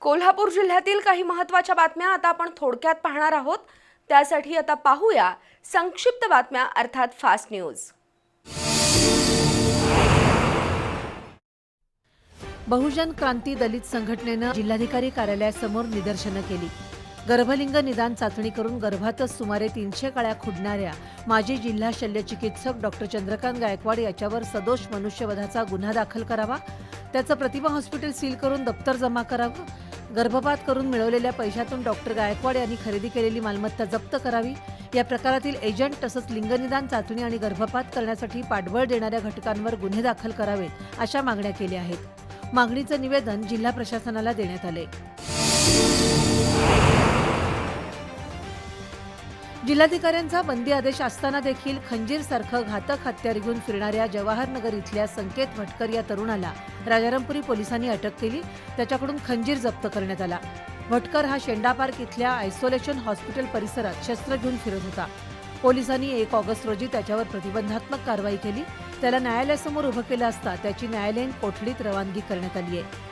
कोल्हापूर जिल्ह्यातील काही महत्त्वाच्या बातम्या आता आपण थोडक्यात पाहणार आहोत। त्यासाठी आता पाहूया संक्षिप्त बातम्या अर्थात फास्ट न्यूज। बहुजन क्रांती दलित संघटनेने जिल्हाधिकारी कार्यालयासमोर निदर्शनं केली। गर्भलिंग निदान चाचणी करून गर्भातच सुमारे 300 कळ्या खुडणाऱ्या माजी जिल्हा शल्यचिकित्सक डॉक्टर चंद्रकांत गायकवाड याच्यावर सदोष मनुष्यवधाचा गुन्हा दाखल करावा, त्याचं प्रतिभा हॉस्पिटल सील करून दप्तर जमा करावं, गर्भपात करून मिळवलेल्या पैशातून डॉक्टर गायकवाड यांनी खरेदी केलेली मालमत्ता जप्त करावी, या प्रकारातील एजंट तसंच लिंगनिदान चाचणी आणि गर्भपात करण्यासाठी पाठबळ देणाऱ्या घटकांवर गुन्हे दाखल करावेत अशा मागण्या केल्या आहेत। मागणीचं निवेदन जिल्हा प्रशासनाला देण्यात आले। जिल्हाधिकाऱ्यांचा बंदी आदेश असताना देखील खंजीरसारखं घातक हत्यार घेऊन फिरणाऱ्या जवाहरनगर इथल्या संकेत भटकर या तरुणाला राजारामपुरी पोलिसांनी अटक केली। त्याच्याकडून खंजीर जप्त करण्यात आला। भटकर हा शेंडा पार्क इथल्या आयसोलेशन हॉस्पिटल परिसरात शस्त्र घेऊन फिरत होता। पोलिसांनी 1 ऑगस्ट रोजी त्याच्यावर प्रतिबंधात्मक कारवाई केली। त्याला न्यायालयासमोर उभं केलं असता त्याची न्यायालयीन कोठडीत रवानगी करण्यात आली आहे।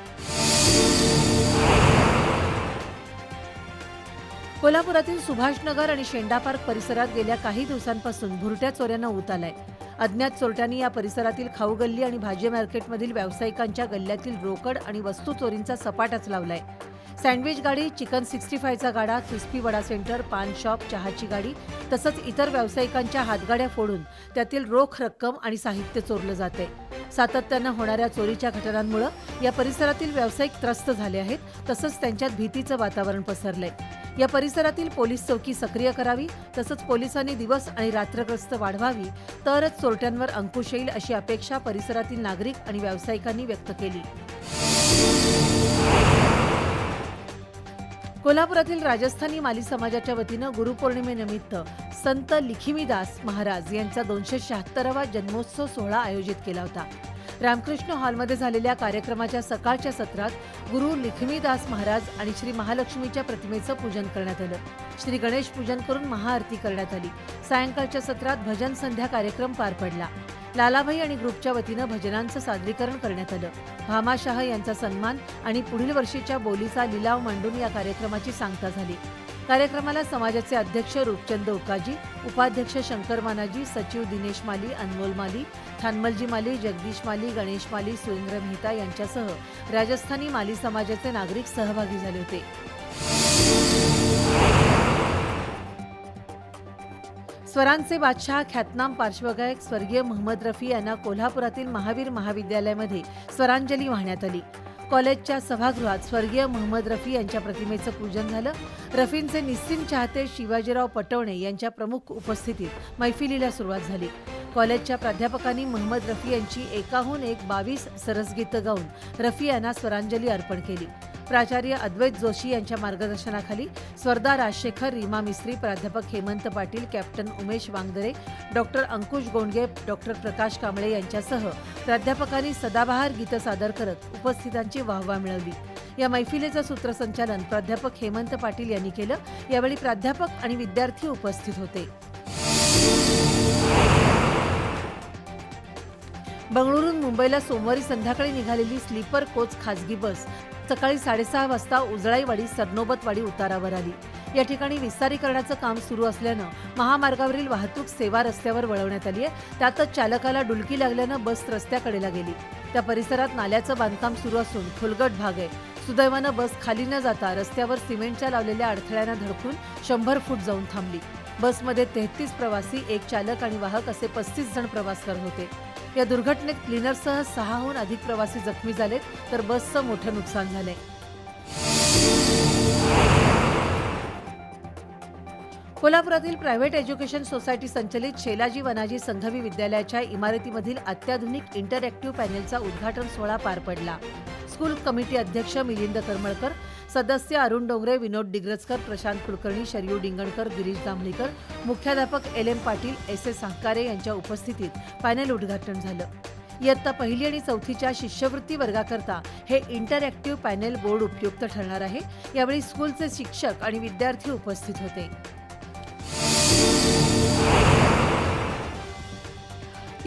कोल्हापुरातील सुभाषनगर आणि शेंडा पार्क परिसरात गेल्या काही दिवसांपासून भुरट्या चोऱ्यांना ऊत आलाय। अज्ञात चोरट्यांनी या परिसरातील खाऊ गल्ली आणि भाजी मार्केटमधील व्यावसायिकांच्या गल्ल्यातील रोकड आणि वस्तू चोरींचा सपाटाच लावलाय। सँडविच गाडी, चिकन 65चा गाडा, क्रिस्पी वडा सेंटर, पान शॉप, चहाची गाडी तसंच इतर व्यावसायिकांच्या हातगाड्या फोडून त्यातील रोख रक्कम आणि साहित्य चोरलं जाते। सातत्यानं होणाऱ्या चोरीच्या घटनांमुळे या परिसरातील व्यावसायिक त्रस्त झाले आहेत, तसंच त्यांच्यात भीतीचं वातावरण पसरलंय। या परिसरातील पोलीस चौकी सक्रिय करावी, तसंच पोलिसांनी दिवस आणि रात्र गस्त वाढवावी, तरच चोरट्यांवर अंकुश येईल अशी अपेक्षा परिसरातील नागरिक आणि व्यावसायिकांनी व्यक्त केली। कोल्हापुरातील राजस्थानी माली समाजाच्या वतीनं गुरुपौर्णिमेनिमित्त संत लिखिमीदास महाराज यांचा 276वा जन्मोत्सव सोहळा आयोजित केला होता। रामकृष्ण हॉलमध्ये झालेल्या कार्यक्रमाच्या सकाळच्या सत्रात गुरु लिखिमीदास महाराज आणि श्री महालक्ष्मीच्या प्रतिमेचं पूजन करण्यात आलं। श्री गणेश पूजन करून महाआरती करण्यात आली। सायंकाळच्या सत्रात भजन संध्या कार्यक्रम पार पडला। लालाभाई आणि ग्रुपच्या वतीनं भजनांचं सादरीकरण करण्यात आलं। भामाशाह यांचा सन्मान आणि पुढील वर्षीच्या बोलीचा लिलाव मांडून या कार्यक्रमाची सांगता झाली। कार्यक्रमाला समाजाचे अध्यक्ष रूपचंद उकाजी, उपाध्यक्ष शंकर मानाजी, सचिव दिनेश माली, अनमोल माली, थानमलजी माली, जगदीश माली, गणेश माली, सुरेंद्र मेहता यांच्यासह राजस्थानी माली समाजाचे नागरिक सहभागी झाले होते। स्वरांचे बादशाह ख्यातनाम पार्श्वगायक स्वर्गीय मोहम्मद रफी यांना कोल्हापुरातील महावीर महाविद्यालयामध्ये स्वरांजली वाहण्यात आली। कॉलेजच्या सभागृहात स्वर्गीय मोहम्मद रफी यांच्या प्रतिमेचं पूजन झालं। रफींचे निस्सीम चाहते शिवाजीराव पटवणे यांच्या प्रमुख उपस्थितीत मैफिलीला सुरुवात झाली। कॉलेजच्या प्राध्यापकांनी मोहम्मद रफी यांची एकाहून एक 22 सरसगीतं गाऊन रफी यांना स्वरांजली अर्पण केली। प्राचार्य अद्वैत जोशी यांच्या मार्गदर्शनाखाली स्वर्धा राजशेखर, रीमा मिस्त्री, प्राध्यापक हेमंत पाटील, कॅप्टन उमेश वांगदरे, डॉक्टर अंकुश गोंडगे, डॉक्टर प्रकाश कांबळे यांच्यासह प्राध्यापकांनी सदाबहार गीतं सादर करत उपस्थितांची वाहवा मिळवली। या मैफिलीचं सूत्रसंचालन प्राध्यापक हेमंत पाटील यांनी केलं। यावेळी प्राध्यापक आणि विद्यार्थी उपस्थित होते। बंगळुरूहून मुंबईला सोमवारी संध्याकाळी निघालेली स्लीपर कोच खासगी बस सकाळी 6:30 वाजता उजळाईवाडी सरनोबतवाडी उतारावर आली। या ठिकाणी विस्तारीकरणाचं काम सुरू असल्यानं महामार्गावरील वाहतूक सेवा रस्त्यावर वळवण्यात आली आहे। त्यातच चालकाला डुलकी लागल्यानं बस रस्त्याकडेला गेली। त्या परिसरात नाल्याचं बांधकाम सुरू असून खोलगट भाग आहे। सुदैवानं बस खाली न जाता रस्त्यावर सिमेंटच्या लावलेल्या अडथळ्यांना धडकून 100 फूट जाऊन थांबली। बसमध्ये 33 प्रवासी, 1 चालक आणि वाहक असे 35 जण प्रवास करत होते। या दुर्घटनेत क्लीनरसह 6हून अधिक प्रवासी जखमी झालेत, तर बसचं मोठं नुकसान झालंय। कोल्हापुरातील प्रायव्हेट एज्युकेशन सोसायटी संचलित शेलाजी वनाजी संघवी विद्यालयाच्या इमारतीमधील अत्याधुनिक इंटरॅक्टिव्ह पॅनेलचा उद्घाटन सोहळा पार पडला। स्कूल कमिटी अध्यक्ष मिलिंद करमळकर, सदस्य अरुण डोंगरे, विनोद डिग्रजकर, प्रशांत कुलकर्णी, शरयू डिंगणकर, गिरीश दामलेकर, मुख्याध्यापक LM पाटील, SS सांकारे यांच्या उपस्थितीत पॅनेल उद्घाटन झालं। इयत्ता 1ली आणि 4थीच्या शिष्यवृत्ती वर्गाकरता हे इंटरॅक्टिव्ह पॅनेल बोर्ड उपयुक्त ठरणार आहे। यावेळी स्कूलचे शिक्षक आणि विद्यार्थी उपस्थित होते।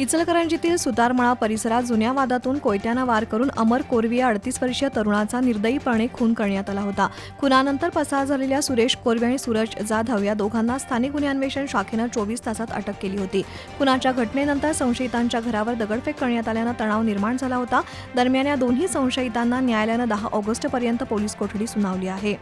इचलकरंजीतील सुतारमळा परिसरात जुन्या वादातून कोयत्यानं वार करून अमर कोरवी या 38 वर्षीय तरुणाचा निर्दयीपणे खून करण्यात आला होता. खुनानंतर पसार झालेल्या सुरेश कोरवी आणि सूरज जाधव या दोघांना स्थानिक गुन्हे अन्वेषण शाखेनं 24 तासात अटक केली होती. खुनाच्या घटनेनंतर संशयितांच्या घरावर दगडफेक करण्यात आल्यानं तणाव निर्माण झाला होता. दरम्यान या दोन्ही संशयितांना न्यायालयानं 10 ऑगस्टपर्यंत पोलीस कोठडी सुनावली आहे.